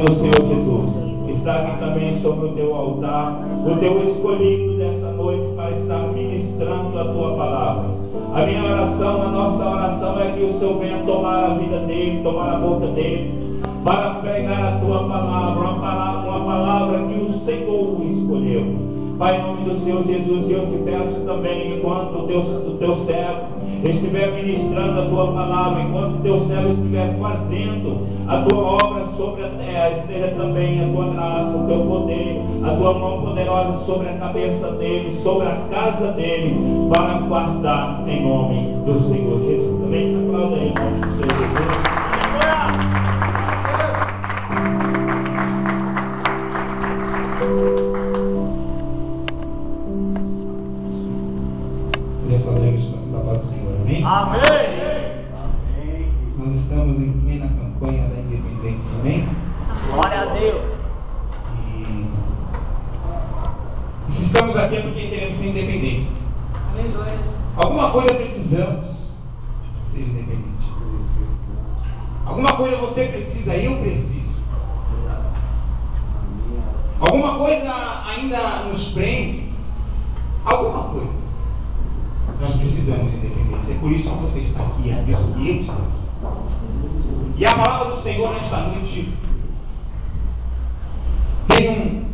do Senhor Jesus. Está aqui também sobre o teu altar, o teu escolhido dessa noite para estar ministrando a tua palavra. A minha oração, a nossa oração é que o Senhor venha tomar a vida dele, tomar a boca dele, para pregar a tua palavra, uma palavra que o Senhor escolheu. Pai, em nome do Senhor Jesus, eu te peço também, enquanto o teu servo estiver ministrando a tua palavra, enquanto o teu servo estiver fazendo a tua obra sobre a terra, esteja também a tua graça, o teu poder, a tua mão poderosa sobre a cabeça dele, sobre a casa dele, para guardar em nome do Senhor Jesus. Também aplauda em nome do Senhor Jesus. Amém? Amém. Nós estamos em plena campanha da independência, amém? Glória a Deus. E se estamos aqui é porque queremos ser independentes. Aleluia. Alguma coisa precisamos ser independente. Alguma coisa você precisa, eu preciso. Alguma coisa ainda nos prende. Alguma coisa. Nós precisamos de independência. É por isso que você está aqui, é por isso que eu estou aqui. E a palavra do Senhor nesta noite tem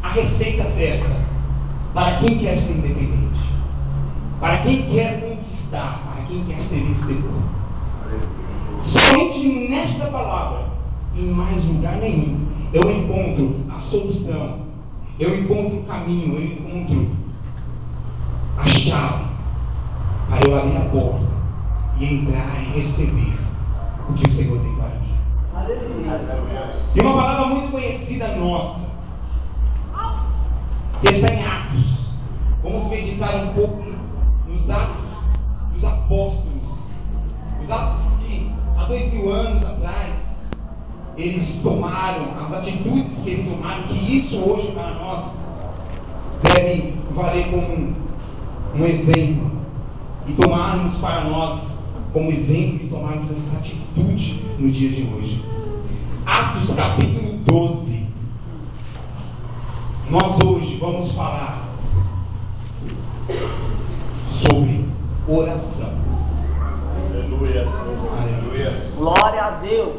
a receita certa para quem quer ser independente, para quem quer conquistar, para quem quer ser vencedor. Somente nesta palavra, em mais lugar nenhum, eu encontro a solução, eu encontro o caminho, eu encontro a chave para eu abrir a porta e entrar e receber o que o Senhor tem para mim. Aleluia. Tem uma palavra muito conhecida nossa, que está em Atos. Vamos meditar um pouco nos Atos dos Apóstolos, os Atos que há 2000 anos atrás eles tomaram, as atitudes que eles tomaram, que isso hoje para nós deve valer como um exemplo. E tomarmos para nós como exemplo e tomarmos essa atitude no dia de hoje. Atos capítulo 12. Nós hoje vamos falar sobre oração. Aleluia. Aleluia. Glória a Deus.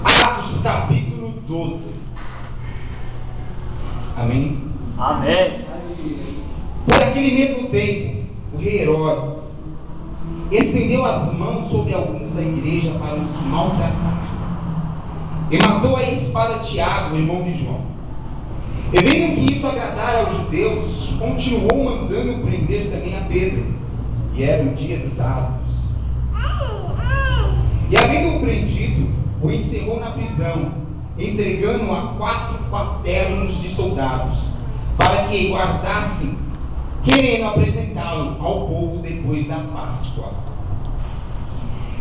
Atos capítulo 12. Amém? Amém. Por aquele mesmo tempo, o rei Herodes estendeu as mãos sobre alguns da igreja para os maltratar, e matou a espada Tiago, irmão de João. E vendo que isso agradara aos judeus, continuou mandando prender também a Pedro, e era o dia dos asmos. E havendo-o prendido, o encerrou na prisão, entregando-o a 4 quaternos de soldados, para que guardassem, querendo apresentá-lo ao povo depois da Páscoa.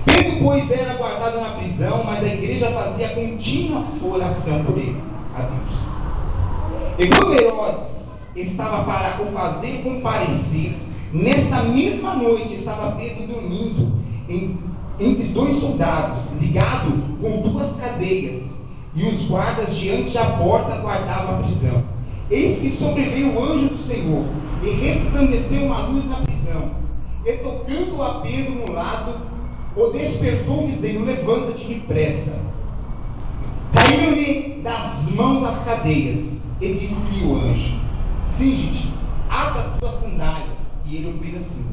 Pedro, pois, era guardado na prisão, mas a igreja fazia contínua oração por ele, a Deus. E quando Herodes estava para o fazer comparecer, nesta mesma noite estava Pedro dormindo entre 2 soldados, ligado com 2 cadeias, e os guardas diante da porta guardavam a prisão. Eis que sobreveio o anjo do Senhor, e resplandeceu uma luz na prisão, e tocando a Pedro no lado, o despertou, dizendo: levanta-te depressa. Caíram-lhe das mãos as cadeias, e disse-lhe o anjo: cinge-te, ata tuas sandálias. E ele o fez assim.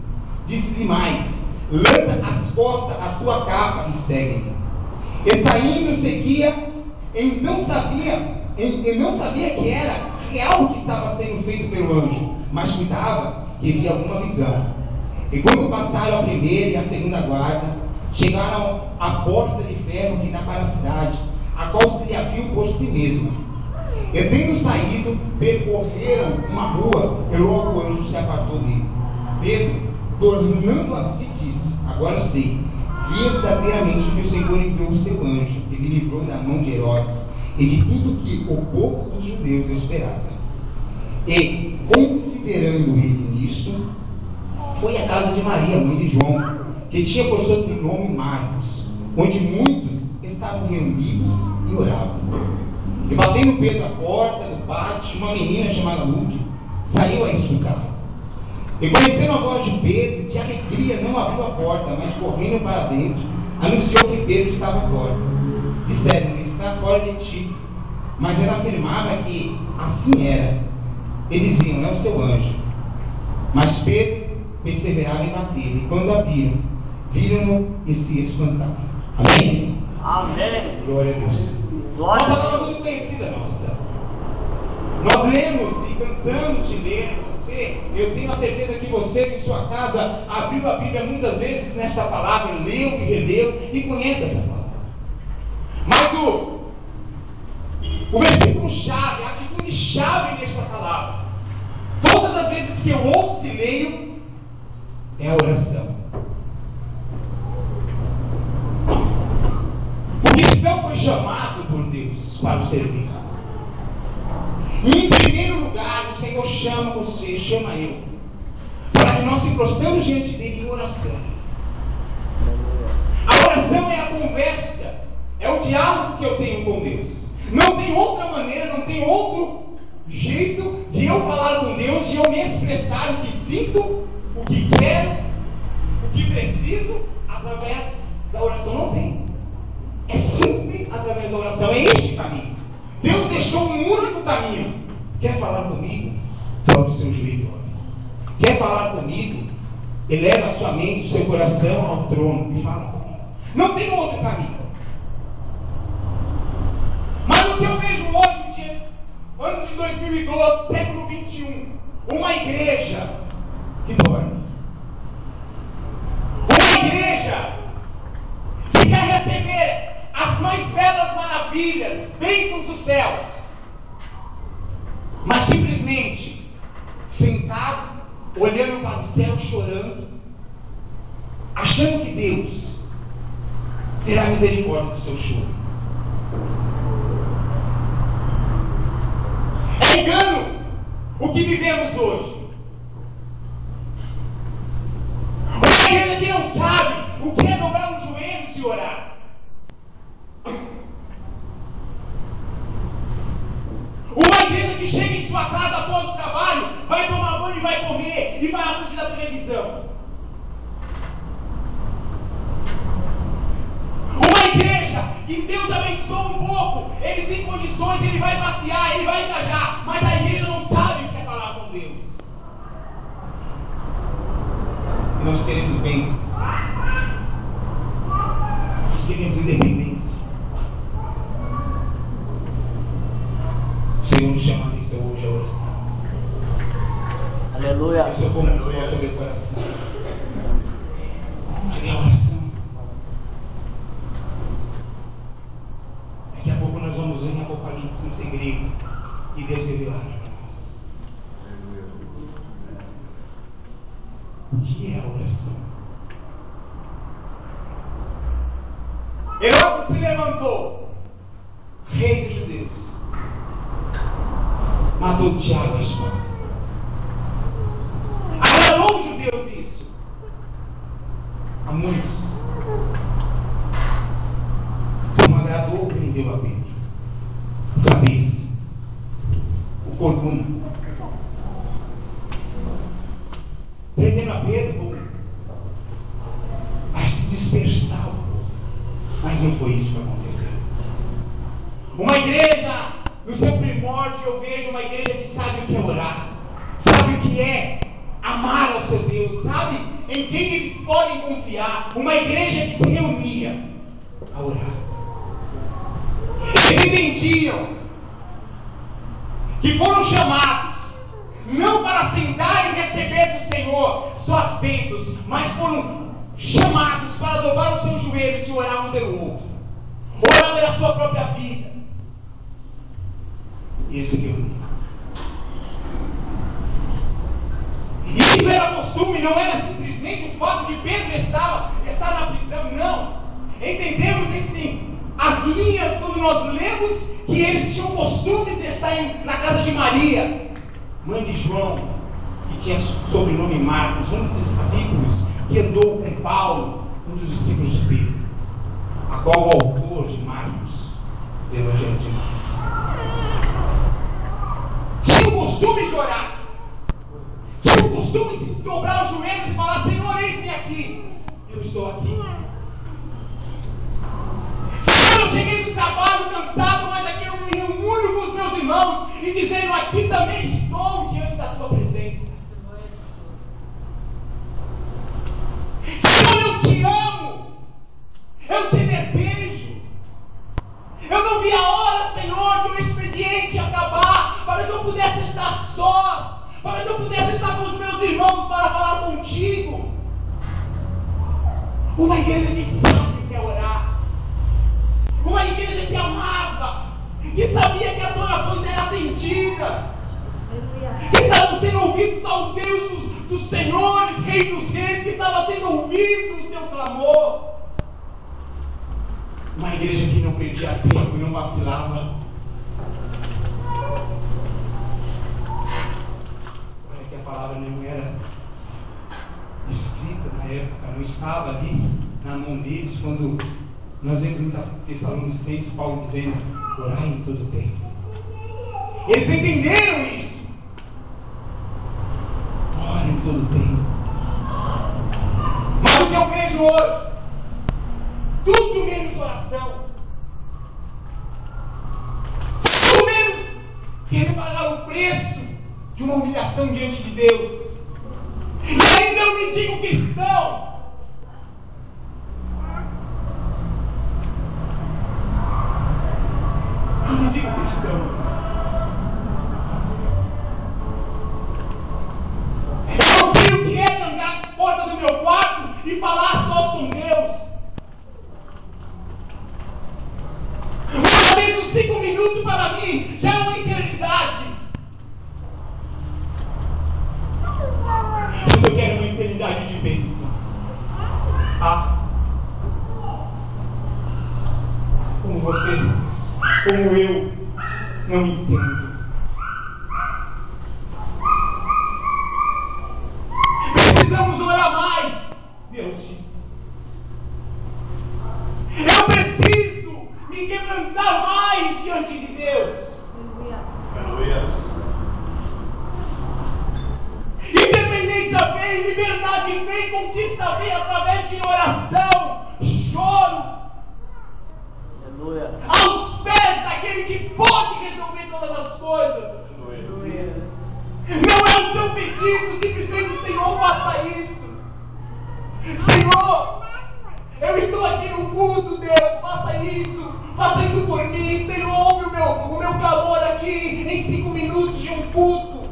Disse-lhe mais: lança às costas a tua capa e segue-me. E saindo seguia, e não sabia que era real o que estava sendo feito pelo anjo, mas cuidava que via alguma visão. E quando passaram a primeira e a segunda guarda, chegaram à porta de ferro que dá para a cidade, a qual se lhe abriu por si mesma. E tendo saído, percorreram uma rua, e logo o anjo se apartou dele. Pedro, tornando a si, disse: agora sei verdadeiramente que o Senhor enviou o seu anjo e me livrou da mão de Herodes e de tudo que o povo dos judeus esperava. E, considerando ele nisto, foi à casa de Maria, mãe de João, que tinha por sobrenome Marcos, onde muitos estavam reunidos e oravam. E batendo Pedro à porta do pátio, uma menina chamada Lúdia saiu a escutar. E conhecendo a voz de Pedro, de alegria não abriu a porta, mas correndo para dentro, anunciou que Pedro estava à porta. Disseram: ele está fora de ti. Mas ela afirmava que assim era. E diziam: é o seu anjo. Mas Pedro perseverava em bater. E quando a viram-no e se espantaram. Amém? Amém. Glória a Deus. Glória Uma a palavra Deus. muito conhecida nossa. Nós lemos e cansamos de ler. Eu tenho a certeza que você em sua casa abriu a Bíblia muitas vezes nesta palavra, leu e releu e conhece essa palavra. Mas o versículo chave, a atitude chave nesta palavra, todas as vezes que eu ouço e leio, é a oração. O cristão foi chamado por Deus para o servir. E em primeiro lugar, o Senhor chama você, chama eu, para que nós se prostremos diante dele em oração. A oração é a conversa, é o diálogo que eu tenho com Deus. Não tem outra maneira, não tem outro jeito de eu falar com Deus, de eu me expressar o que sinto, o que quero, o que preciso, através da oração. Não tem. É sempre através da oração. É este caminho. Deus deixou um único caminho. Quer falar comigo? Dobre o seu joelho. Quer falar comigo? Eleva a sua mente, o seu coração ao trono e fala comigo. Não tem outro caminho. Mas o que eu vejo hoje, ano de 2012, século 21, uma igreja que dorme. Uma igreja que quer receber as mais belas maravilhas, bênçãos dos céus, mas simplesmente sentado, olhando para o céu, chorando, achando que Deus terá misericórdia do seu choro. É engano o que vivemos hoje. Uma igreja que não sabe o que é dobrar os joelhos e orar. Uma igreja que chega em sua casa após o trabalho, vai tomar banho e vai comer, e vai à frente da televisão. Uma igreja que Deus abençoa um pouco, ele tem condições, ele vai passear, ele vai viajar, mas a igreja não sabe o que é falar com Deus. E nós queremos bênçãos. Nós queremos independência. O Senhor nos chama a atenção hoje a oração. Aleluia. Eu sou como um forte ao meu coração. Cadê a oração? Daqui a pouco nós vamos ver em Apocalipse um segredo e Deus revelará para nós. O que é a oração? Herodes se levantou, rei dos judeus, matou Tiago a espada. Agradou os judeus isso? A muitos. Como agradou, prendeu a Pedro. O cabeça, o coluna. Prendendo a Pedro, a se dispersar. Mas não foi isso que aconteceu. Uma igreja, no seu primórdio, eu vejo uma igreja que sabe o que é orar, sabe o que é amar ao seu Deus, sabe em quem eles podem confiar. Uma igreja que se reunia a orar. Eles entendiam que foram chamados não para sentar e receber do Senhor só as bênçãos, mas foram chamados para dobrar os seus joelhos e orar um pelo outro, orar pela sua própria vida. E eles se reuniram. Isso era costume, não era simplesmente o fato de Pedro estar na prisão, não. Entendemos entre as linhas quando nós lemos que eles tinham costumes de estar na casa de Maria, mãe de João, que tinha sobrenome Marcos, um dos discípulos que andou com Paulo, um dos discípulos de Pedro. a qual o autor de Marcos, do Evangelho de Marcos, tinha o costume de orar, tinha o costume de dobrar os joelhos e falar: Senhor, eis-me aqui, eu estou aqui. Senhor, eu cheguei do trabalho cansado, mas aqui eu me reúno com os meus irmãos e dizendo: aqui também estou diante da tua presença. Senhor, eu te amo, eu te desejo. Eu não vi a hora, Senhor, que o expediente ia acabar, para que eu pudesse estar sós, para que eu pudesse estar com os meus irmãos para falar contigo. Uma igreja que sabe que é orar, uma igreja que amava, que sabia que as orações eram atendidas, que estavam sendo ouvidos ao Deus dos senhores, Rei dos reis, que estava sendo ouvido o seu clamor. Uma igreja que não perdia tempo e não vacilava. Olha que a palavra não era escrita na época, não estava ali na mão deles, quando nós vemos em Tessalonicenses Paulo dizendo: orai em todo tempo. Eles entenderam isso. Ora em todo tempo. Mas o que eu vejo hoje, tudo menos oração, tudo menos querer pagar o preço de uma humilhação diante de Deus. E ainda eu me digo cristão. Eu me digo cristão. Eu não sei o que é trancar a porta do meu quarto e falar sós com Deus. Uma vez os 5 minutos para mim já é uma eternidade. Mas eu quero uma eternidade de bênçãos. Como você, como eu, não entendo. Precisamos orar mais, Deus diz. Eu preciso me quebrantar mais diante de Deus. Independência vem, liberdade vem, conquista vem através de oração, choro, aos pés daquele que pode resolver todas as coisas. Não é o seu pedido, simplesmente: Senhor, faça isso. Senhor, eu estou aqui no culto, Deus, faça isso por mim. Senhor, ouve o meu clamor aqui em 5 minutos de um culto.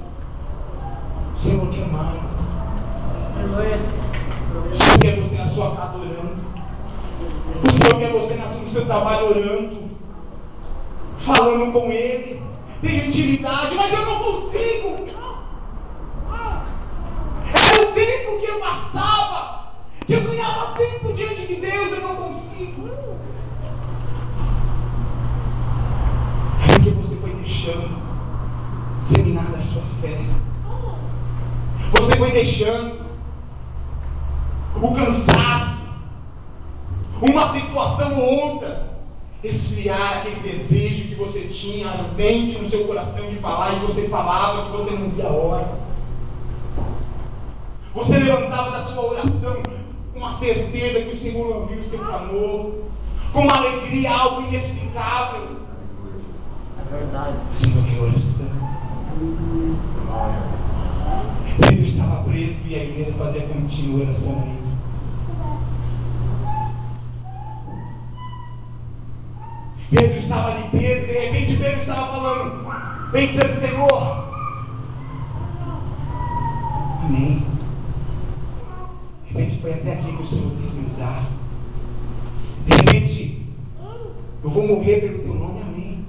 O Senhor quer mais. O Senhor quer você na sua casa orando. O Senhor quer você no seu trabalho orando, falando com Ele, tem intimidade, mas eu não consigo. Era o tempo que eu passava, que eu ganhava tempo diante de Deus, eu não consigo. É porque você foi deixando seminar a sua fé. Você foi deixando o cansaço, uma situação ou outra, esfriar aquele desejo que você tinha ardente no seu coração de falar, e você falava que você não via a hora. Você levantava da sua oração com uma certeza que o Senhor ouviu o seu clamor, com uma alegria, algo inexplicável. É verdade. O Senhor quer oração. Pedro estava preso e a igreja fazia contínua oração a ele. Pedro estava ali preso, de repente Pedro estava falando, pensando: Senhor, amém. De repente foi até aqui que o Senhor quis me usar. De repente eu vou morrer pelo teu nome, amém.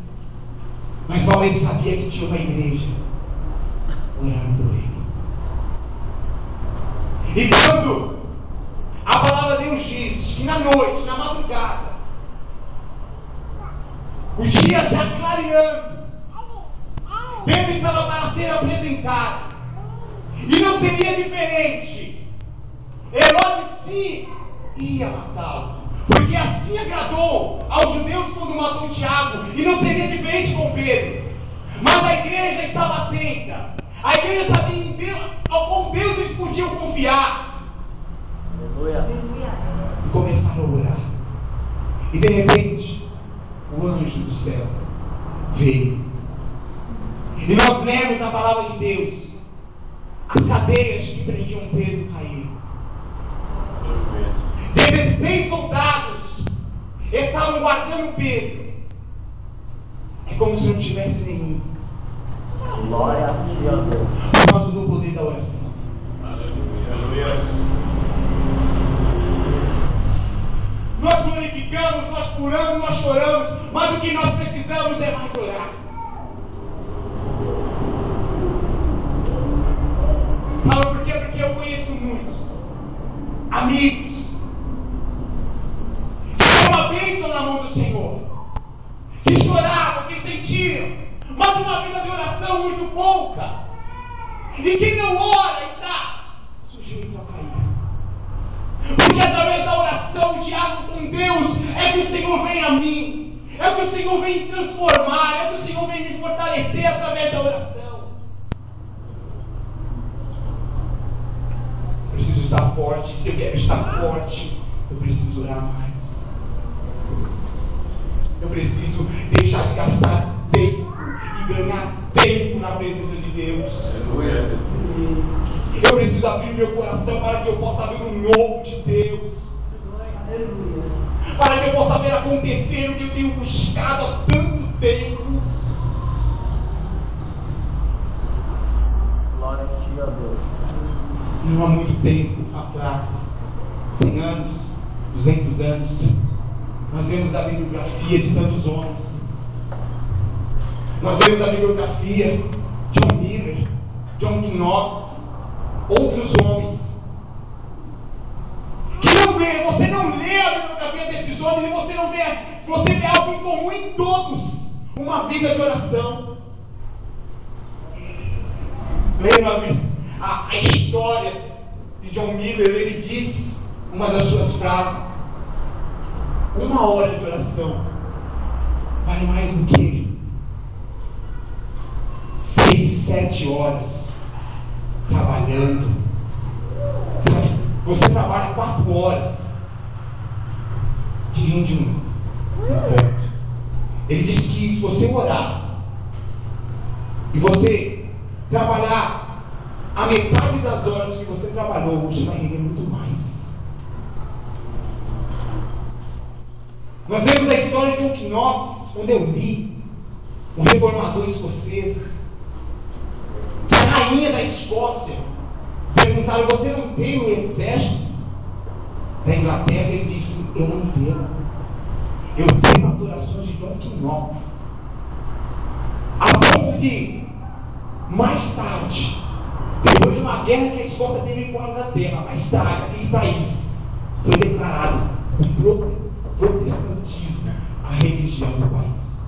Mas mal ele sabia que tinha uma igreja orando por ele. E quando a palavra de Deus diz que na noite, na madrugada, o dia já clareando, Pedro estava para ser apresentado, e não seria diferente. Herodes sim ia matá-lo, porque porque assim agradou aos judeus quando matou Tiago, e não seria diferente com Pedro. Mas a igreja estava atenta, a igreja sabia em Deus, ao qual Deus eles podiam confiar. Aleluia. E começaram a orar. E de repente, o anjo do céu veio. E nós lemos na palavra de Deus, as cadeias que prendiam Pedro caíram. 16 soldados estavam guardando Pedro. É como se não tivesse nenhum. Glória a ti, ó Deus. Por causa do poder da oração. Aleluia. Nós glorificamos, nós curamos, nós choramos, mas o que nós precisamos é mais orar. Sabe por quê? Porque eu conheço muitos amigos que tinham uma bênção na mão do Senhor, que choravam, que sentiram, mas uma vida de oração muito pouca. E quem não ora está sujeito a cair. Porque através da oração, o diálogo com Deus, é que o Senhor vem a mim, é que o Senhor vem me transformar, é que o Senhor vem me fortalecer através da oração. Eu preciso estar forte. Se eu quero estar forte, eu preciso orar mais. Eu preciso deixar de gastar tempo e ganhar tempo na presença de Deus. Eu preciso abrir meu coração para que eu possa ver o novo de Deus. Para que eu possa ver acontecer o que eu tenho buscado há tanto tempo. Glória a ti, ó Deus. Não há muito tempo atrás, 100 anos, 200 anos, nós vemos a bibliografia de tantos homens. Nós vemos a bibliografia de John Miller, John Knox, outros homens. Que não vê, você não lê a bibliografia desses homens e você vê algo em comum em todos: uma vida de oração. Lembra a história de John Miller? Ele disse uma das suas frases: 1 hora de oração vale mais do que 6, 7 horas trabalhando. Sabe, você trabalha 4 horas diante de um ponto. Ele disse que se você orar e você trabalhar a metade das horas que você trabalhou, você vai render muito mais. Nós vemos a história de John Knox, quando eu li, um reformador escocês, que a rainha da Escócia perguntaram: você não tem o exército da Inglaterra? Ele disse: eu não tenho. Eu tenho as orações de John Knox. A ponto de, mais tarde, depois de uma guerra que a Escócia teve com a Inglaterra, mais tarde, aquele país foi declarado o protestantismo a religião do país.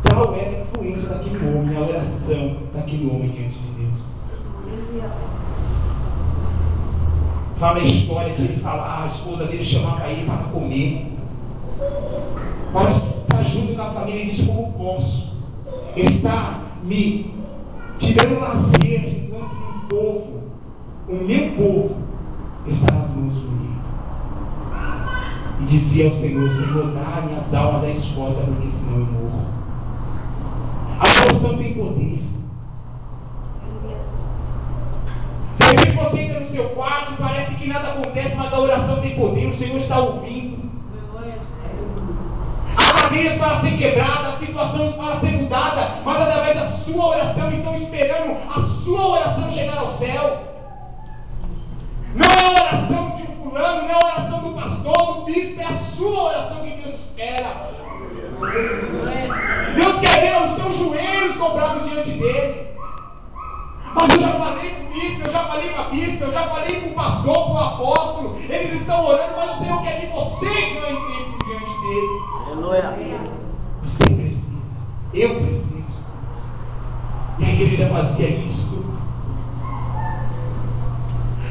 Tal era a influência daquele homem, a oração daquele homem diante de Deus. Fala a história que ele fala: a esposa dele chamava ele para comer, para estar junto com a família. Ele diz: como posso estar me tirando lazer enquanto o meu povo está nas mãos do inimigo? E dizia ao Senhor: Senhor, dá-me as almas da Escócia, porque senão eu morro. A oração tem poder. De repente você entra no seu quarto e parece que nada acontece, mas a oração tem poder. O Senhor está ouvindo. Há cadeias para ser quebradas, situações para ser mudadas, mas através da sua oração estão esperando a sua oração chegar ao céu. Não é a oração de um fulano, não é a oração do pastor, do bispo, é a sua oração que Deus espera. Deus quer ver os seus joelhos dobrados diante dele. Mas eu já falei com o bispo, eu já falei com a bispa, eu já falei com o pastor, com o apóstolo. Eles estão orando, mas o Senhor quer que você ganhe tempo diante dele. Aleluia. Você precisa, eu preciso. E a igreja fazia isso.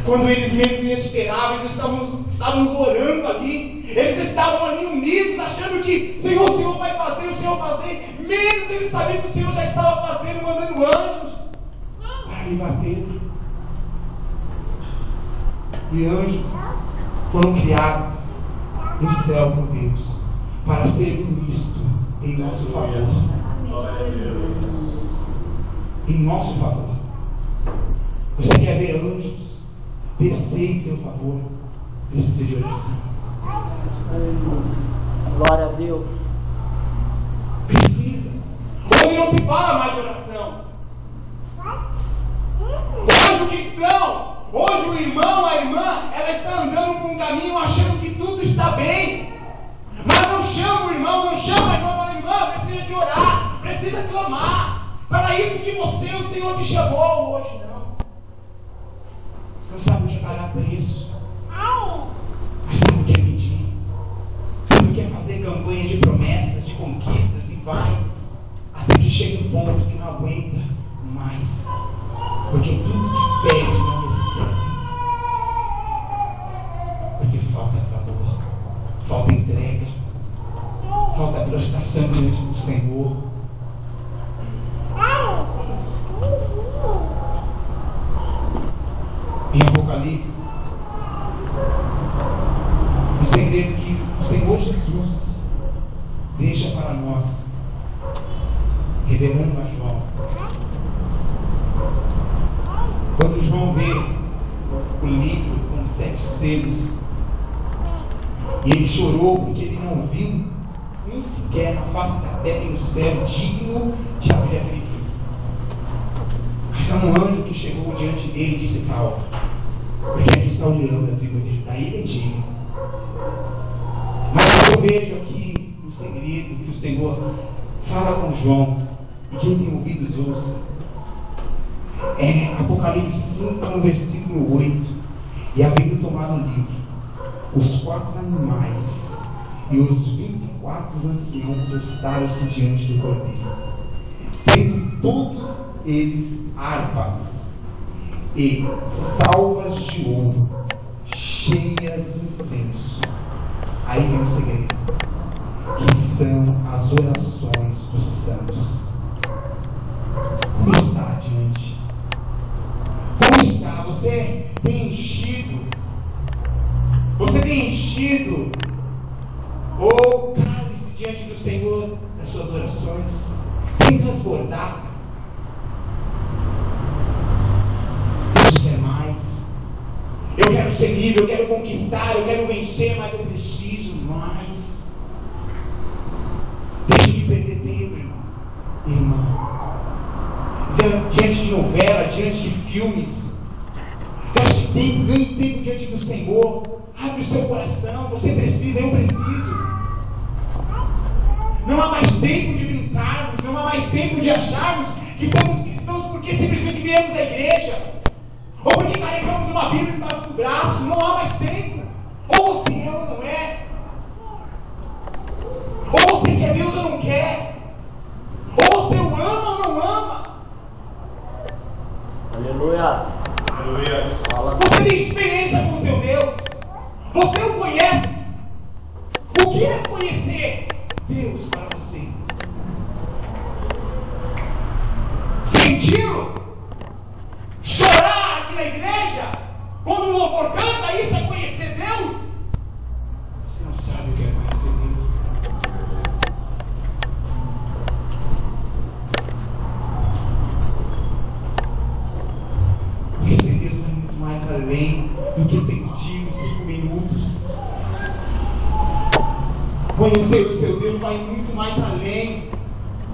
Quando eles mesmo inesperavam, eles estavam orando ali, eles estavam ali unidos, achando que Senhor, o Senhor vai fazer, o Senhor vai fazer, menos eles sabiam que o Senhor já estava fazendo, mandando anjos para livrar Pedro. E anjos foram criados no céu por Deus para ser ministro em nosso favor. Em nosso favor. Você quer ver anjos descer em seu favor? Precisa de oração. Glória a Deus. Precisa. Hoje não se fala mais de oração. Hoje o cristão, hoje o irmão, a irmã, ela está andando por um caminho achando que tudo está bem. Mas não chama o irmão, não chama a irmã, a irmã precisa de orar, precisa clamar. Para isso que você, o Senhor te chamou hoje, não. Não sabe o que é pagar preço. Mas sabe o que é pedir. Sabe o que é fazer campanha de promessas, de conquistas e vai. Até que chega um ponto que não aguenta mais. Porque tudo que pede não recebe. Porque falta valor, falta entrega, falta prostração diante do Senhor. Em Apocalipse, o segredo que o Senhor Jesus deixa para nós, revelando a João. Quando João vê o livro com 7 selos, e ele chorou porque ele não viu um sequer na face da terra e no céu digno de abrir aquele livro. Mas há um anjo que chegou diante dele e disse: calma, porque aqui está o leão da tribo da ilha de Tigre. Mas eu vejo aqui um segredo que o Senhor fala com João, e quem tem ouvidos ouça. É Apocalipse 5, no versículo 8. E havendo tomado o livro, os 4 animais e os 24 anciãos prostraram-se diante do Cordeiro, tendo todos eles harpas e salvas de ouro cheias de incenso. Aí vem o segredo, que são as orações dos santos. Como está diante? Como está? Você tem enchido? Você tem enchido o cálice diante do Senhor das suas orações? Tem transbordado? Deus quer mais. Eu quero ser livre, eu quero conquistar, eu quero vencer, mas eu preciso mais. Deixe de perder tempo, irmão. Irmã. Diante de novela, diante de filmes. Gaste tempo, ganhe tempo diante do Senhor. Abre o seu coração. Você precisa, eu preciso. Não há mais tempo de brincarmos. Não há mais tempo de acharmos que somos cristãos porque simplesmente viemos à igreja, ou porque carregamos uma Bíblia embaixo do braço. Não há mais tempo. Ou você é ou não é. Ou você quer Deus ou não quer. Ou você o ama ou não ama. Aleluia. Aleluia. Você tem experiência com o seu Deus? Você o conhece? O que é conhecer Deus para você? Senti-lo? Chorar aqui na igreja? Quando o louvor canta, isso é conhecer Deus? Você não sabe o que é conhecer Deus. Conhecer Deus vai muito mais além do que sentir os 5 minutos. Conhecer o seu Deus vai muito mais além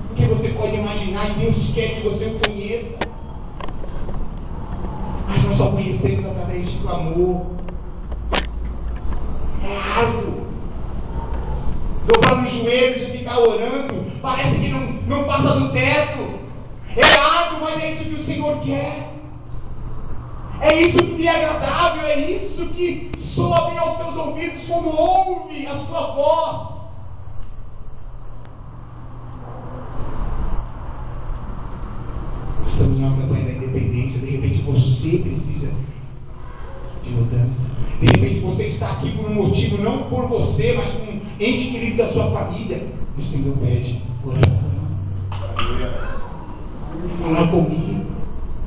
do que você pode imaginar, e Deus quer que você o conheça. Mas nós só conhecemos através de clamor. É árduo. Dobrar os joelhos e ficar orando, parece que não passa do teto. É árduo, mas é isso que o Senhor quer. É isso que lhe é agradável, é isso que soa bem aos seus ouvidos, como ouve a sua voz. Estamos numa campanha da independência, de repente você precisa mudança. De repente você está aqui por um motivo, não por você, mas por um ente querido da sua família. O Senhor pede oração. É falar comigo,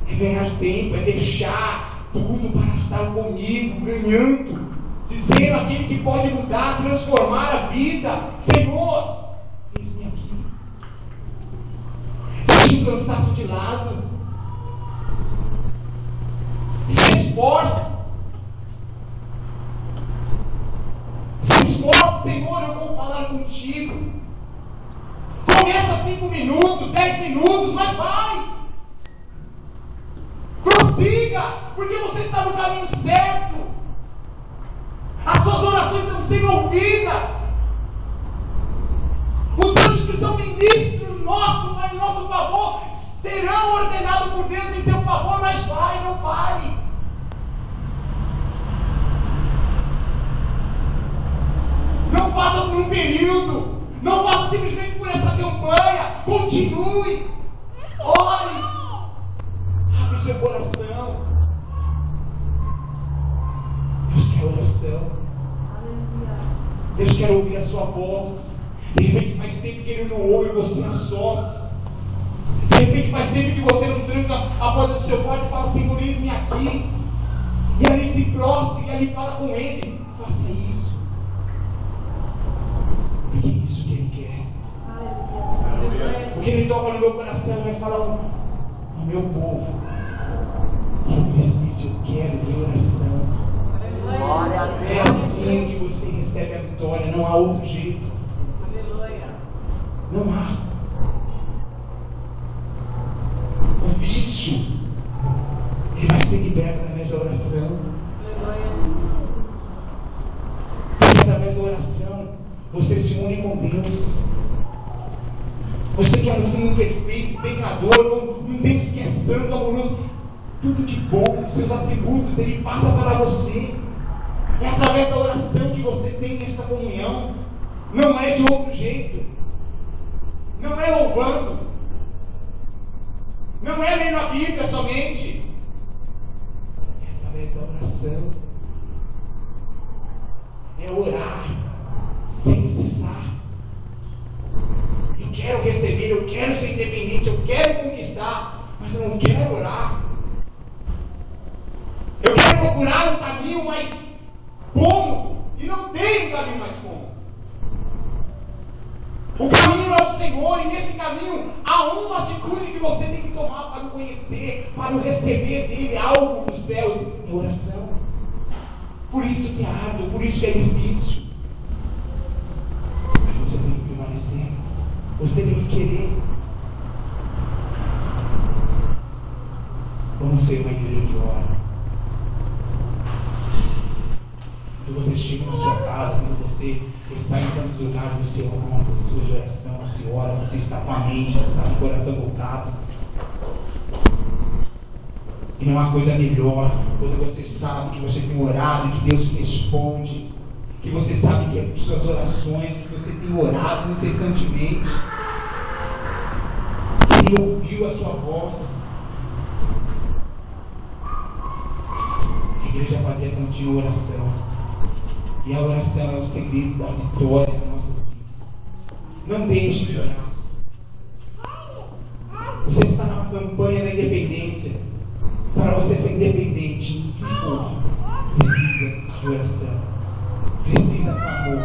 é ganhar tempo, é deixar tudo para estar comigo, ganhando, dizendo aquele que pode mudar, transformar a vida. Senhor, eis-me aqui. Deixe o cansaço de lado. Se esforce. Se esforce, Senhor, eu vou falar contigo. Começa 5 minutos, 10 minutos, mas vai. Prossiga, porque você está no caminho certo. As suas orações estão sendo ouvidas. Os anjos que são ministros nossos, para o nosso favor, serão ordenados por Deus em seu favor, mas vai, não pare. Não faça por um período. Não faça simplesmente por essa campanha. Continue. Ore. Abre seu coração. Deus quer oração. Deus quer ouvir a sua voz. De repente faz tempo que Ele não ouve você a sós. De repente faz tempo que você não tranca a porta do seu quarto e fala: Senhor, eis-me aqui. E ali se prostra e ali fala com Ele. Faça isso. Porque é isso que Ele quer. Porque Ele toca no meu coração e vai falar ao meu povo: eu preciso, eu quero de oração. É assim que você recebe a vitória. Não há outro jeito. Não há. O vício, ele vai ser liberto através da oração. Porque através da oração você se une com Deus. Você que é um ser imperfeito, pecador, um Deus que é santo, amoroso, tudo de bom, seus atributos, Ele passa para você. É através da oração que você tem essa comunhão. Não é de outro jeito. Não é louvando. Não é lendo a Bíblia somente. É através da oração. É orar sem cessar. Eu quero receber, eu quero ser independente, eu quero conquistar, mas eu não quero orar. Eu quero procurar um caminho mais como? E não tem um caminho mais como. O caminho é o Senhor, e nesse caminho há uma atitude que você tem que tomar para o conhecer, para o receber dele algo dos céus. É oração. Por isso que é árduo, por isso que é difícil. Mas você tem que permanecer. Você tem que querer. Vamos ser uma igreja de ora. Quando você chega na sua casa, quando você está em tantos lugares, você ora uma pessoa de oração, você ora, você está com a mente, você está com o coração voltado. E não há coisa melhor quando você sabe que você tem orado e que Deus responde, que você sabe que é por suas orações, que você tem orado incessantemente, que Ele ouviu a sua voz. A igreja fazia contínua oração. E a oração é o segredo da vitória nas nossas vidas. Não deixe de orar. Você está na campanha da independência. Para você ser independente em que for, precisa de oração. Precisa de amor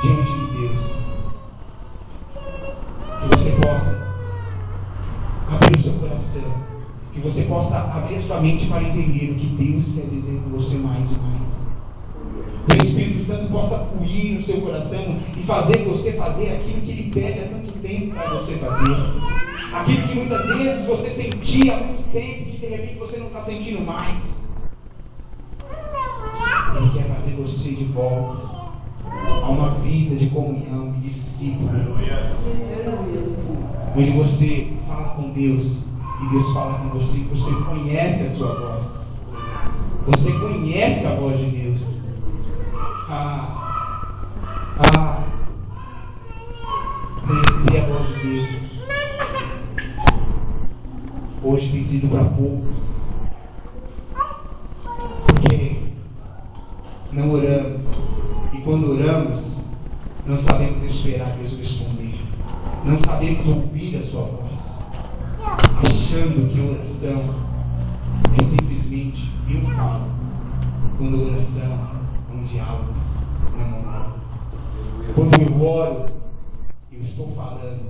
diante de Deus. Que você possa abrir o seu coração. Que você possa abrir a sua mente para entender o que Deus quer dizer com você mais e mais. Que o Espírito Santo possa fluir no seu coração e fazer você fazer aquilo que Ele pede há tanto tempo para você fazer. Aquilo que muitas vezes você sentia há muito tempo, que de repente você não está sentindo mais. Ele quer fazer você de volta a uma vida de comunhão, de discípulo, onde você fala com Deus e Deus fala com você, e você conhece a sua voz. Você conhece a voz de Deus. Conhecer a voz de Deus hoje tem sido para poucos, porque não oramos. E quando oramos, não sabemos esperar Deus responder. Não sabemos ouvir a sua voz, achando que oração é simplesmente eu falo, quando oração é um diálogo, não é um monólogo. Quando eu oro, eu estou falando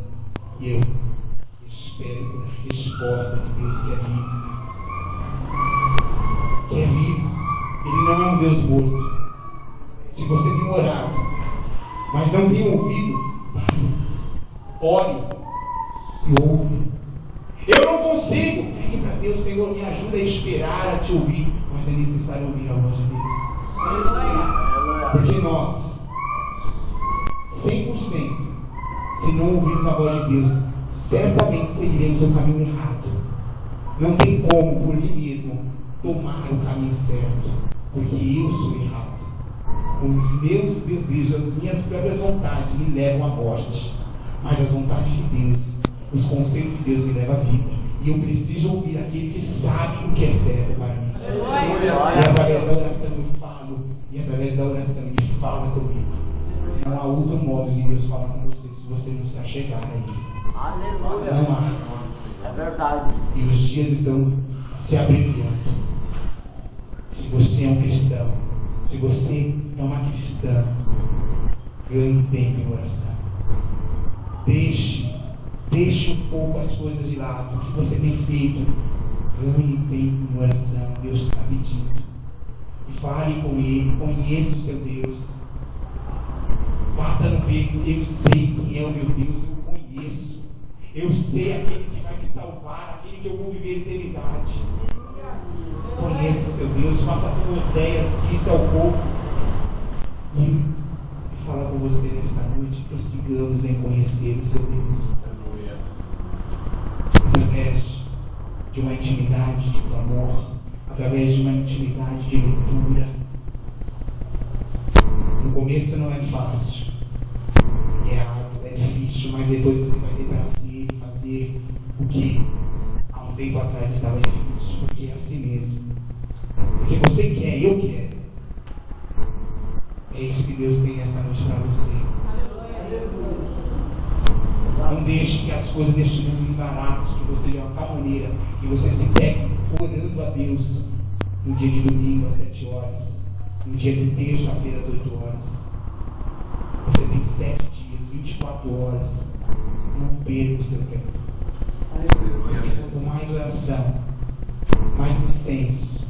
e eu espero por a resposta de Deus que é vivo. Que é vivo. Ele não é um Deus morto. Se você tem orado, mas não tem ouvido, ore e ouve. Eu não consigo. Pede para Deus, Senhor, me ajuda a esperar, a te ouvir. Mas é necessário ouvir a voz de Deus. Porque nós, 100%, se não ouvirmos a voz de Deus, certamente seguiremos o caminho errado. Não tem como, por mim mesmo, tomar o caminho certo. Porque eu sou errado. Os meus desejos, as minhas próprias vontades me levam à morte. Mas as vontades de Deus, os conselhos de Deus me levam à vida. E eu preciso ouvir aquele que sabe o que é certo para mim. E através da oração eu falo. E através da oração ele fala comigo. Não há outro modo de Deus falar com você se você não se achegar a Ele. Aleluia. Não há. É verdade. E os dias estão se abreviando. Se você é um cristão, se você é uma cristã, ganhe tempo em oração. Deixe um pouco as coisas de lado. O que você tem feito? Ganhe tempo em oração. Deus está pedindo. Fale com Ele. Conheça o seu Deus. Bata no peito. Eu sei quem é o meu Deus. Eu conheço. Eu sei aquele que vai me salvar. Aquele que eu vou viver a eternidade. Conheça o seu Deus. Faça como Oséias disse ao povo. E falar com você nesta noite. Prossigamos em conhecer o seu Deus. Através de uma intimidade de clamor, através de uma intimidade de leitura. No começo não é fácil, é árduo, é difícil, mas depois você vai ter prazer em fazer o que há um tempo atrás estava difícil, porque é assim mesmo. Porque você quer, eu quero. É isso que Deus tem nessa noite para você. Não deixe que as coisas deste mundo embaraçem, que você de uma tal maneira que você se pegue orando a Deus no dia de domingo às 7 horas, no dia de terça-feira às 8 horas. Você tem 7 dias, 24 horas. Não perca o seu tempo. Porque quanto mais oração, mais incenso,